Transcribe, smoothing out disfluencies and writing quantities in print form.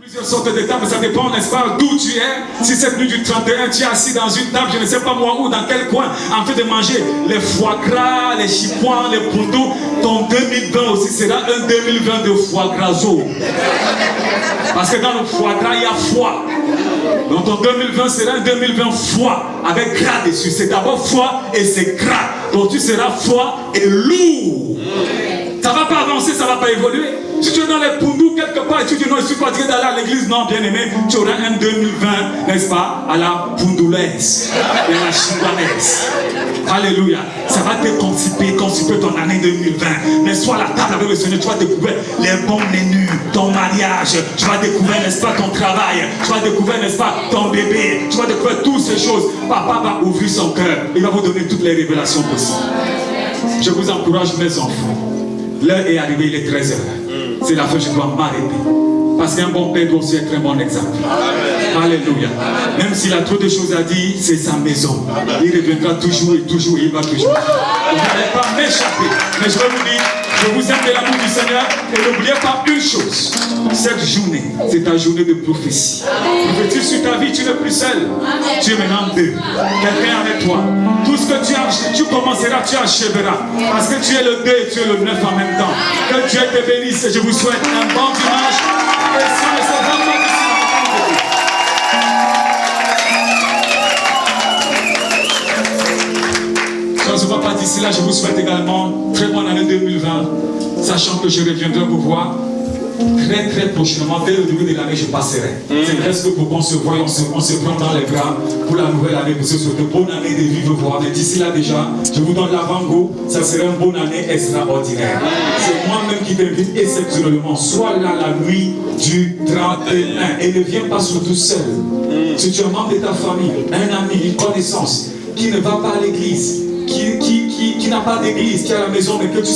Plusieurs sortes de tables, ça dépend, n'est-ce pas, d'où tu es. Si cette nuit du 31, tu es assis dans une table, je ne sais pas moi où, dans quel coin, en train de manger les foie gras, les chipois, les poundous, ton 2020 aussi sera un 2020 de foie graso. Parce que dans le foie gras, il y a foie. Donc ton 2020 sera un 2020 foie, avec gras dessus. C'est d'abord foie et c'est gras. Donc tu seras foie et lourd. Ça ne va pas avancer, ça ne va pas évoluer. Si tu es dans les poundous quelque part et tu dis non, je suis pas d'aller à l'église, non, bien aimé, tu auras un 2020, n'est-ce pas, à la poundoulaise et à la chinoise. Alléluia. Ça va te constiper ton année 2020. Mais sois à la table avec le Seigneur, tu vas découvrir les bons menus, ton mariage, tu vas découvrir, n'est-ce pas, ton travail, tu vas découvrir, n'est-ce pas, ton bébé, tu vas découvrir toutes ces choses. Papa va ouvrir son cœur, il va vous donner toutes les révélations possibles. Je vous encourage, mes enfants. L'heure est arrivée, il est 13h. C'est la fin, je dois m'arrêter. Parce qu'un bon père doit aussi être un bon exemple. Amen. Alléluia. Amen. Même s'il a trop de choses à dire, c'est sa maison. Amen. Il reviendra toujours et toujours, et il va toujours. Vous n'allez pas m'échapper. Mais je vais vous dire, je vous aime de l'amour du Seigneur. Et n'oubliez pas une chose. Cette journée, c'est ta journée de prophétie. Prophétie sur ta vie, tu n'es plus seul. Amen. Tu es maintenant deux. Quelqu'un avec toi. Tout ce que tu commenceras, tu achèveras. Parce que tu es le 2 et tu es le 9 en même temps. Que Dieu te bénisse. Je vous souhaite un bon dimanche. Et si on ne se rend pas d'ici, si on ne se voit pas d'ici là, je vous souhaite également très bonne année 2020. Sachant que je reviendrai vous voir très très prochainement, dès le début de l'année, je passerai. C'est presque pour qu'on se voie, on se prend dans les bras pour la nouvelle année, pour se souhaiter bonne année de vivre voir. Mais d'ici là déjà, je vous donne l'avant-goût, ça sera une bonne année extraordinaire. C'est moi-même qui t'invite exceptionnellement. Sois là la nuit du 31 et ne viens pas surtout seul. Si tu es un membre de ta famille, un ami, une connaissance qui ne va pas à l'église, qui n'a pas d'église, qui est à la maison, mais que tu